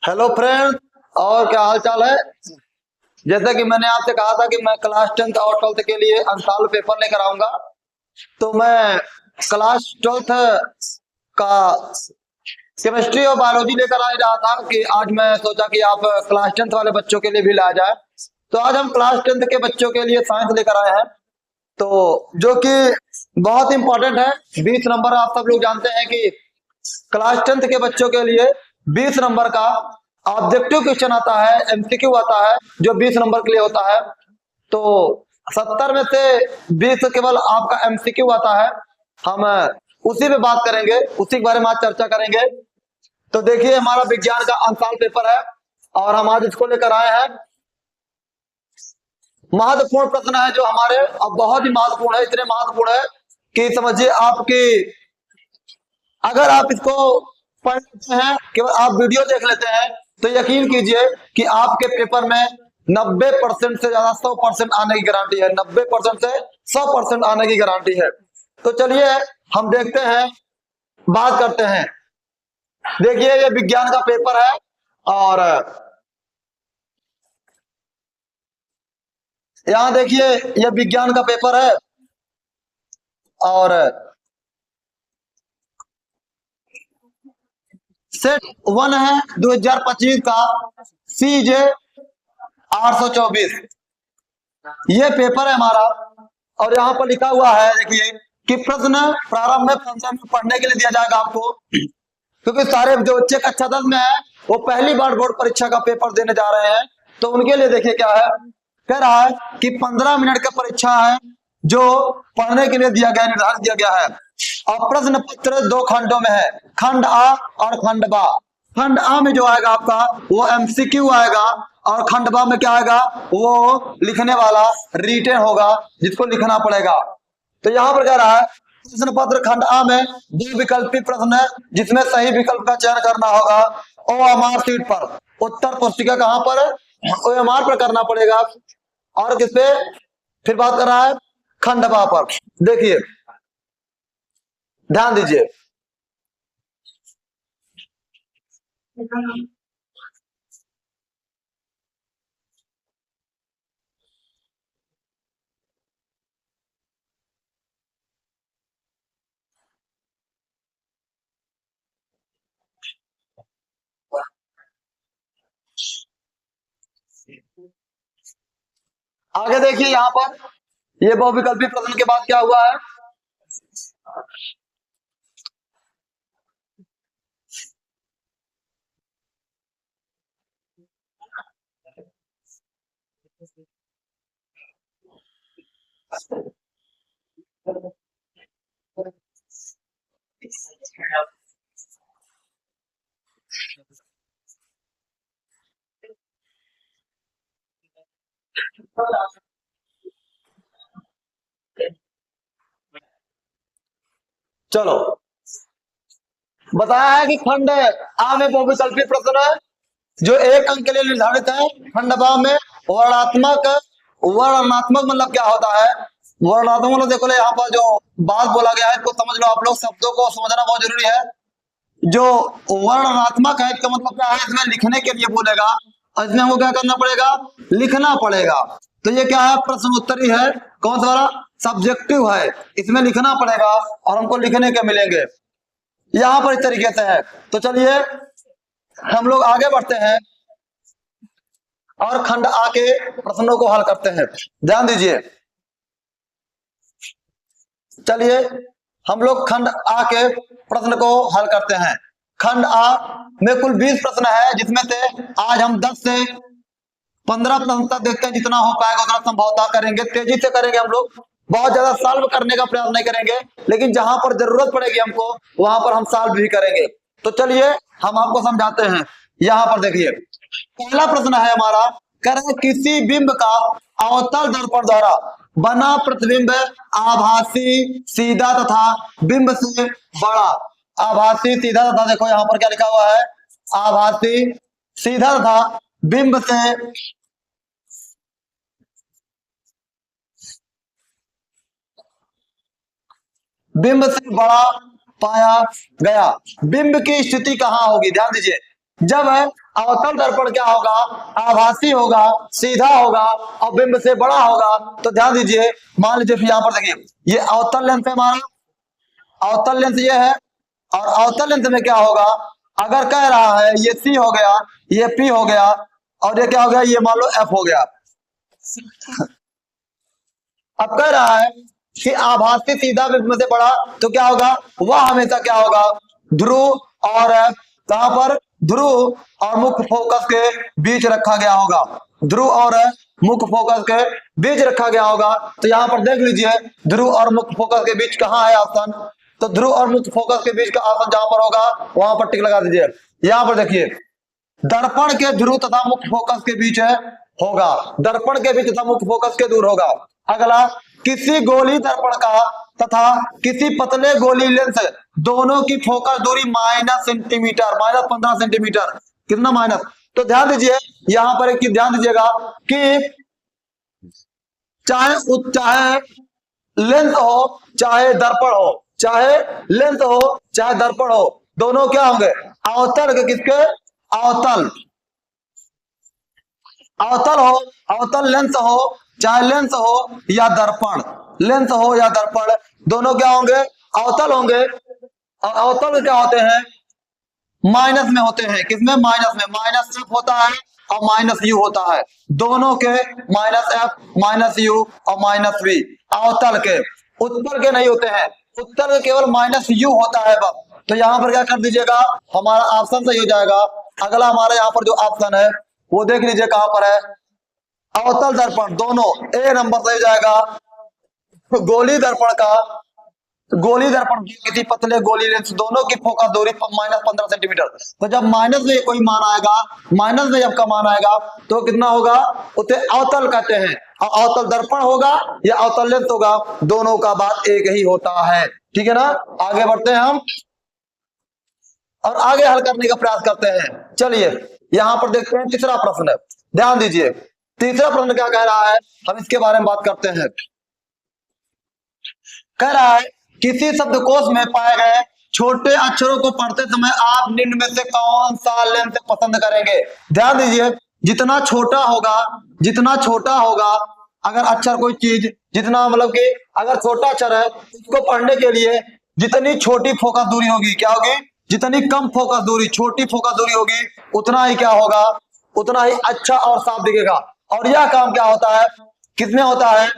Hello friend. और क्या हाल चाल है। जैसा कि मैंने आपसे कहा था कि मैं क्लास 10th और 12th के लिए अंशाल पेपर लेकर आऊंगा, तो मैं क्लास 12th का केमिस्ट्री और बायोलॉजी लेकर आ रहा था कि आज मैं सोचा कि आप क्लास 10th वाले बच्चों के लिए भी लाया जाए। तो आज हम क्लास 10th के बच्चों के लिए साइंस लेकर आए हैं, तो जो कि बहुत इंपॉर्टेंट है। 20 नंबर आप सब लोग जानते हैं कि क्लास 10th के बच्चों के लिए 20 नंबर का ऑब्जेक्टिव क्वेश्चन आता है, एमसीक्यू आता है, जो 20 नंबर के लिए होता है। तो 70 में से 20 केवल आपका एमसीक्यू आता है। हम उसी पे बात करेंगे, उसी के बारे में आज चर्चा करेंगे। तो देखिए, हमारा विज्ञान का अंशाल पेपर है और हम आज इसको लेकर आए हैं। महत्वपूर्ण प्रश्न है जो हमारे, अब बहुत ही महत्वपूर्ण है, इतने महत्वपूर्ण है कि समझिए आपकी, अगर आप इसको पढ़ लेते हैं, केवल आप वीडियो देख लेते हैं, तो यकीन कीजिए कि आपके पेपर में 90% से ज्यादा 100% आने की गारंटी है। 90% से 100% आने की गारंटी है। तो चलिए हम देखते हैं, बात करते हैं। देखिए, ये विज्ञान का पेपर है और यहाँ देखिए, ये विज्ञान का पेपर है और सेट 1 है 2025 का, CJ 824। ये पेपर है हमारा और यहाँ पर लिखा हुआ है, देखिए कि प्रश्न प्रारंभ में 15 मिनट पढ़ने के लिए दिया जाएगा आपको, क्योंकि सारे जो बच्चे कक्षा 10 में है वो पहली बार बोर्ड परीक्षा का पेपर देने जा रहे हैं। तो उनके लिए देखिए क्या है, कह रहा है कि 15 मिनट का परीक्षा है जो पढ़ने के लिए दिया गया, निर्धारित दिया गया है। और प्रश्न पत्र 2 खंडों में है, खंड आ और खंड बा। खंड आ में जो आएगा आपका वो एमसीक्यू आएगा और खंड बा में क्या आएगा, वो लिखने वाला रिटन होगा, जिसको लिखना पड़ेगा। तो यहाँ पर कह रहा है प्रश्न पत्र खंड आ में 2 विकल्पी प्रश्न है, जिसमें सही विकल्प का चयन करना होगा। OMR सीट पर, उत्तर पुस्तिका कहां पर है, OMR पर करना पड़ेगा। और किस पे, फिर बात कर रहा है खंड बा पर। देखिए, ध्यान दीजिए। आगे देखिए, यहाँ पर ये बहुविकल्पी प्रश्न के बाद क्या हुआ है, चलो बताया है कि खंड आ में बहुविकल्पी प्रश्न है जो 1 अंक के लिए निर्धारित है। खंड बा में वर्णात्मक, वर्णनात्मक मतलब क्या होता है, वर्णात्मक मतलब देखो, यहाँ पर जो बात बोला गया है इसको समझ लो। आप लोग शब्दों को समझना बहुत जरूरी है। जो वर्णनात्मक है इसका मतलब क्या है, इसमें लिखने के लिए बोलेगा और इसमें हमको क्या करना पड़ेगा, लिखना पड़ेगा। तो ये क्या है, प्रश्न उत्तरी है, कौन सा वाला, सब्जेक्टिव है, इसमें लिखना पड़ेगा और हमको लिखने के मिलेंगे। यहाँ पर इस तरीके से है। तो चलिए हम लोग आगे बढ़ते हैं और खंड आ के प्रश्नों को हल करते हैं। ध्यान दीजिए, चलिए हम लोग खंड आ के प्रश्न को हल करते हैं। खंड आ में कुल 20 प्रश्न है, जिसमें से आज हम 10 से 15 प्रश्न तक देखते हैं, जितना हो पाएगा उतना संभवतः करेंगे, तेजी से करेंगे हम लोग। बहुत ज्यादा सॉल्व करने का प्रयास नहीं करेंगे, लेकिन जहां पर जरूरत पड़ेगी हमको वहां पर हम सॉल्व भी करेंगे। तो चलिए हम आपको समझाते हैं। यहाँ पर देखिए, पहला प्रश्न है हमारा, कह रहे हैं किसी बिंब का अवतल दर्पण द्वारा बना प्रतिबिंब आभासी, सीधा तथा बिंब से बड़ा। आभासी, सीधा तथा, देखो यहाँ पर क्या लिखा हुआ है, आभासी, सीधा तथा बिंब से बड़ा पाया गया। बिंब की स्थिति कहां होगी, ध्यान दीजिए, जब अवतल दर्पण क्या होगा, आभासी होगा, सीधा होगा और बिंब से बड़ा होगा। तो ध्यान दीजिए, मान लीजिए यहाँ पर देखिए, ये अवतल लेंस है हमारा, अवतल लेंस ये है, और अवतल लेंस में क्या होगा, अगर कह रहा है ये सी हो गया, ये पी हो गया, और ये क्या हो गया, ये मान लो एफ हो गया। अब कह रहा है कि आभासी सीधा बिंब में से बड़ा, तो क्या होगा, वह हमेशा क्या होगा, ध्रुव और कहां पर, ध्रुव और मुख्य फोकस के बीच रखा गया होगा, ध्रुव और मुख्य फोकस के बीच रखा गया होगा। तो यहाँ पर देख लीजिए, ध्रुव और मुख्य फोकस के बीच कहाँ है ऑप्शन, तो ध्रुव और मुख्य फोकस के बीच का ऑप्शन जहां पर होगा वहां पर टिक लगा दीजिए। यहाँ पर देखिए, दर्पण के ध्रुव तथा मुख्य फोकस के बीच होगा, दर्पण के बीच तथा मुख्य फोकस के दूर होगा। अगला, किसी गोली दर्पण का तथा किसी पतले गोली लेंस दोनों की फोकस दूरी माइनस सेंटीमीटर, माइनस 15 सेंटीमीटर, कितना माइनस। तो ध्यान दीजिए यहां पर एक चीज ध्यान दीजिएगा कि चाहे लेंस हो चाहे दर्पण हो, चाहे लेंस हो चाहे दर्पण हो, दोनों क्या होंगे, अवतल के, किसके, अवतल, अवतल हो, अवतल लेंस हो चाहे लेंस हो या दर्पण, लेंस हो या दर्पण, दोनों क्या होंगे, अवतल होंगे। और अवतल क्या होते हैं, माइनस में होते हैं, किसमें, माइनस में, माइनस एफ होता है और माइनस यू होता है, दोनों के माइनस एफ माइनस यू और माइनस वी। अवतल के, उत्तल के नहीं होते हैं, उत्तल के केवल माइनस यू होता है बस। तो यहाँ पर क्या कर दीजिएगा, हमारा ऑप्शन सही हो जाएगा। अगला हमारा यहाँ पर जो ऑप्शन है वो देख लीजिए कहां पर है, अवतल दर्पण, दोनों, ए नंबर सही हो जाएगा। गोली दर्पण का, गोली दर्पण किसी पतले गोली लेंस दोनों की फोकस दूरी माइनस 15 सेंटीमीटर। तो जब माइनस में कोई मान आएगा, माइनस में जब का मान आएगा तो कितना होगा, उसे अवतल कहते हैं। और अवतल दर्पण होगा या अवतल लेंस होगा, दोनों का बात एक ही होता है, ठीक है ना। आगे बढ़ते हैं हम और आगे हल करने का प्रयास करते हैं। चलिए यहां पर देखते हैं तीसरा प्रश्न, ध्यान दीजिए तीसरा प्रश्न क्या कह रहा है, हम इसके बारे में बात करते हैं। कह रहा है, किसी शब्दकोश में पाए गए छोटे अक्षरों को पढ़ते समय आप निम्न में से कौन सा लेंस पसंद करेंगे। ध्यान दीजिए, जितना छोटा होगा, जितना छोटा होगा, अगर अक्षर कोई चीज जितना मतलब कि अगर छोटा अक्षर है उसको पढ़ने के लिए जितनी छोटी फोकस दूरी होगी, क्या होगी, जितनी कम फोकस दूरी, छोटी फोकस दूरी होगी, उतना ही क्या होगा, उतना ही अच्छा और साफ दिखेगा। और यह काम क्या होता है, किसमें होता है,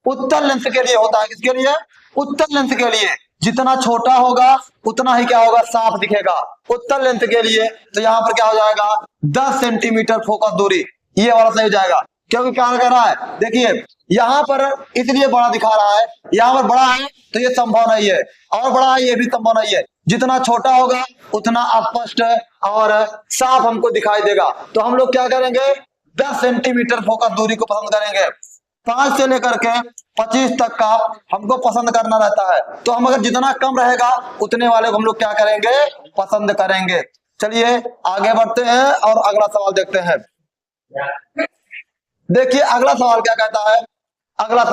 उत्तल लेंस के लिए होता है। किसके लिए, उत्तल लेंस के लिए, जितना छोटा होगा उतना ही क्या होगा, साफ दिखेगा उत्तल लेंस के लिए। तो यहाँ पर क्या हो जाएगा, 10 सेंटीमीटर फोकस दूरी, ये वाला सही हो जाएगा। क्योंकि क्या कर रहा है, देखिए यहाँ पर इसलिए बड़ा दिखा रहा है, यहाँ पर बड़ा है तो ये संभव नहीं है, और बड़ा है ये भी संभव नहीं है। जितना छोटा होगा उतना स्पष्ट और साफ हमको दिखाई देगा। तो हम लोग क्या करेंगे, 10 सेंटीमीटर फोकस दूरी को पसंद करेंगे। 5 से लेकर के 25 तक का हमको पसंद करना रहता है। तो हम अगर जितना कम रहेगा उतने वाले को हम लोग क्या करेंगे, पसंद करेंगे। चलिए आगे बढ़ते हैं और अगला सवाल देखते हैं। देखिए अगला सवाल क्या कहता है, अगला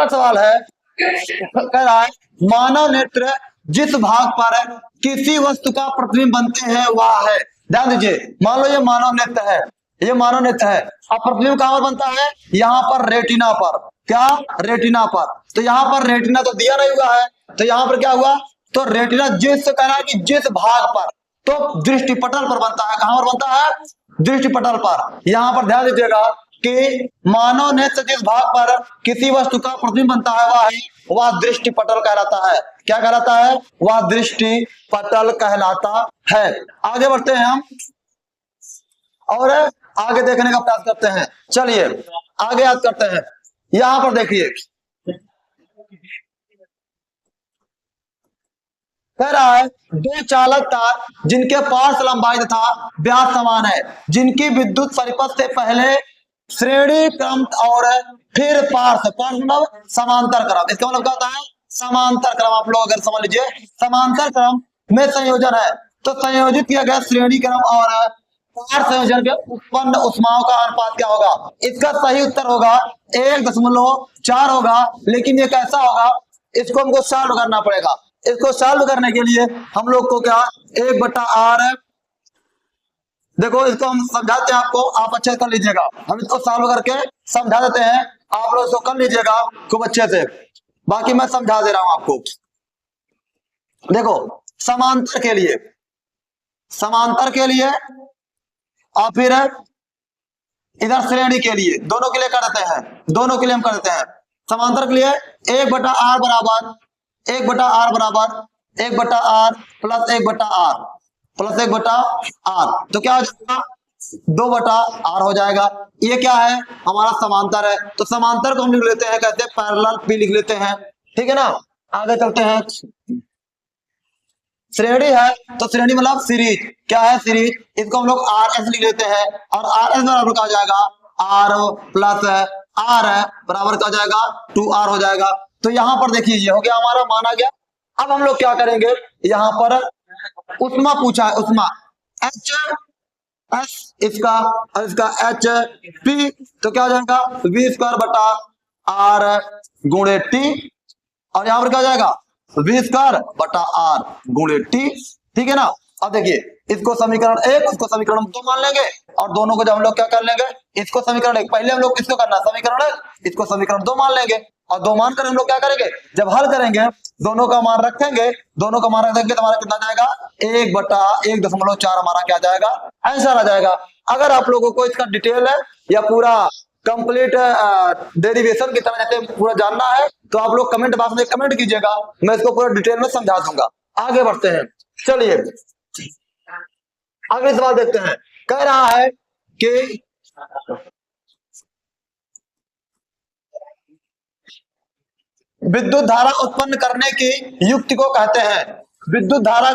सवाल है, कह रहा है, मानव नेत्र जिस भाग पर किसी वस्तु का प्रतिबिंब बनते हैं वह है। ध्यान दीजिए, मान लो ये मानव नेत्र है, ये मानव नेत्र है, अब प्रतिबिंब कहां पर बनता है, यहाँ पर रेटिना पर, क्या, रेटिना पर। तो यहाँ पर रेटिना तो दिया नहीं हुआ है, तो यहाँ पर क्या हुआ, तो रेटिना जिस कह रहा है कि जिस भाग पर, तो दृष्टि पटल पर बनता है। कहां पर बनता है, दृष्टि पटल पर। यहाँ पर ध्यान दीजिएगा कि मानव नेत्र जिस भाग पर किसी वस्तु का प्रतिबिंब बनता है वह दृष्टि पटल कहलाता है। क्या कहलाता है, वह दृष्टि पटल कहलाता है। आगे बढ़ते हैं हम और आगे देखने का प्रयास करते हैं। चलिए आगे याद करते हैं। यहां पर देखिए कह रहा है, दो चालक तार जिनके पार्श्व लंबाई तथा व्यास समान है, जिनकी विद्युत परिपथ से पहले श्रेणी क्रम और फिर पार्श्व मतलब समांतर क्रम। इसका मतलब क्या होता है, समांतर क्रम। आप लोग अगर समझ लीजिए, समांतर क्रम में संयोजन है तो संयोजित किया गया श्रेणी क्रम और पार्श्व संयोजन के उत्पन्न ऊष्माओं का अनुपात क्या होगा। इसका सही उत्तर होगा 1.4 होगा। लेकिन ये कैसा होगा, इसको हमको सॉल्व करना पड़ेगा। इसको सॉल्व करने के लिए हम लोग को क्या, 1/r देखो इसको हम समझाते हैं आपको, आप अच्छे से कर लीजिएगा। हम इसको सॉल्व करके समझा देते हैं, आप लोग इसको कर लीजिएगा खूब अच्छे से। बाकी मैं समझा दे रहा हूं आपको। देखो समांतर के लिए, समांतर के लिए और फिर इधर श्रेणी के लिए, दोनों के लिए कर देते हैं, दोनों के लिए हम कर देते हैं। समांतर के लिए 1/r बराबर 1/r बराबर 1/r plus 1/r plus 1/r, तो क्या हो जाएगा 2/r हो जाएगा। ये क्या है हमारा समांतर है, तो समांतर को हम लिख लेते हैं, कहते हैं पैरेलल भी लिख लेते हैं, ठीक है ना। आगे चलते हैं। श्रेणी है तो श्रेणी मतलब सीरीज, क्या है सीरीज, इसको हम लोग आर एस लिख लेते हैं, और आर एस बराबर क्या हो जाएगा आर प्लस आर है बराबर क्या हो जाएगा 2r हो जाएगा। तो यहाँ पर देखिए हो गया हमारा, माना गया। अब हम लोग क्या करेंगे, यहाँ पर उष्मा पूछा है, उष्मा एच एस इसका और इसका एच पी, तो क्या हो जाएगा v² बटा r गुणे टी, और यहाँ पर क्या हो जाएगा v²/r गुणे टी, ठीक है ना। अब देखिए इसको समीकरण 1, इसको समीकरण 2 मान लेंगे, और दोनों को जब हम लोग क्या कर लेंगे, इसको समीकरण 1 पहले हम लोग इसको करना समीकरण 1, इसको समीकरण 2 मान लेंगे, और 2 मान कर हम लोग क्या करेंगे, जब हल करेंगे दोनों का मान रखेंगे, दोनों का मान रखेंगे तो हमारा कितना जाएगा 1/1.4 हमारा क्या जाएगा आंसर आ जाएगा। अगर आप लोगों को इसका डिटेल है या पूरा कंप्लीट डेरिवेशन की तरह जैसे पूरा जानना है, तो आप लोग कमेंट बॉक्स में कमेंट कीजिएगा, मैं इसको पूरा डिटेल में समझा दूंगा। आगे बढ़ते हैं, चलिए अगले सवाल देखते हैं। कह रहा है कि विद्युत धारा उत्पन्न करने की युक्ति को कहते हैं, विद्युत धारा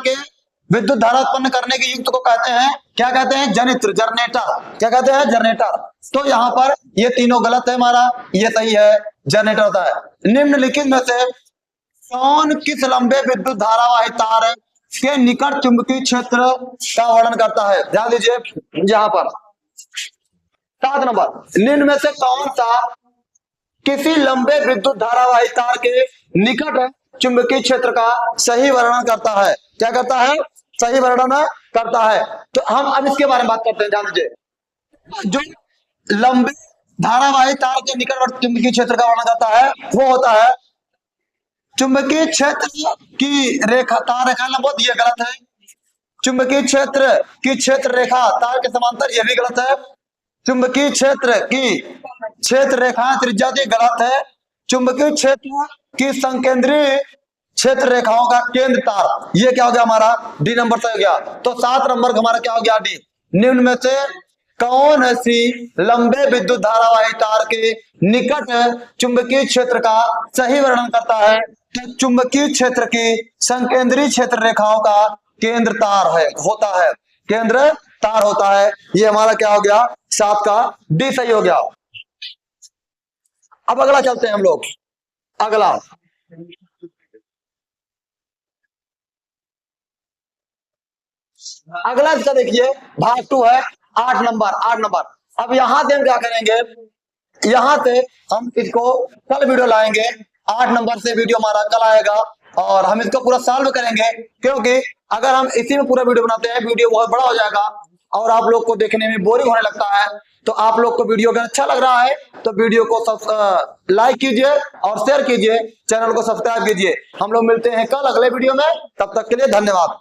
उत्पन्न करने की युक्ति को कहते हैं, क्या कहते हैं जनित्र, जनरेटर, क्या कहते हैं जनरेटर। तो यहाँ पर ये तीनों गलत है हमारा, ये सही है जनरेटर होता है। निम्नलिखित में से कौन किस लंबे विद्युत धारावाही तार के निकट चुंबकीय क्षेत्र का वर्णन करता है, ध्यान दीजिए यहाँ पर 7 नंबर, निम्न में से कौन सा किसी लंबे विद्युत धारावाही तार के निकट चुंबकीय क्षेत्र का सही वर्णन करता है, क्या करता है सही वर्णन करता है। तो हम अब इसके बारे में बात करते हैं, ध्यान दीजिए। जो लंबे धारावाही तार के निकट चुंबकीय क्षेत्र का वर्णन करता है वो होता है चुंबकीय क्षेत्र की रेखा, तार रेखा लंबवत, ये गलत है। चुंबकीय क्षेत्र की क्षेत्र रेखा तार के समांतर, ये भी गलत है। चुंबकीय क्षेत्र की क्षेत्र रेखा त्रिज्या, गलत है। चुंबकीय क्षेत्र की संकेंद्रीय क्षेत्र रेखाओं का केंद्र तार, ये क्या हो गया हमारा डी नंबर से हो गया। तो 7 नंबर हमारा क्या हो गया डी। निम्न में से कौन सी लंबे विद्युत धारावाही तार के निकट चुंबकीय क्षेत्र का सही वर्णन करता है, तो चुंबकीय क्षेत्र की संकेंद्रीय क्षेत्र रेखाओं का केंद्र तार है, होता है, केंद्र तार होता है। ये हमारा क्या हो गया 7 का डी सही हो गया। अब अगला चलते हैं हम लोग, अगला इसका देखिए भाग 2 है 8 नंबर। अब यहां से हम क्या करेंगे, यहां से हम इसको कल वीडियो लाएंगे, 8 नंबर से वीडियो हमारा कल आएगा, और हम इसको पूरा सॉल्व करेंगे, क्योंकि अगर हम इसी में पूरा वीडियो बनाते हैं वीडियो बहुत बड़ा हो जाएगा और आप लोग को देखने में बोरिंग होने लगता है। तो आप लोग को वीडियो अगर अच्छा लग रहा है तो वीडियो को लाइक कीजिए और शेयर कीजिए, चैनल को सब्सक्राइब कीजिए। हम लोग मिलते हैं कल अगले वीडियो में, तब तक के लिए धन्यवाद।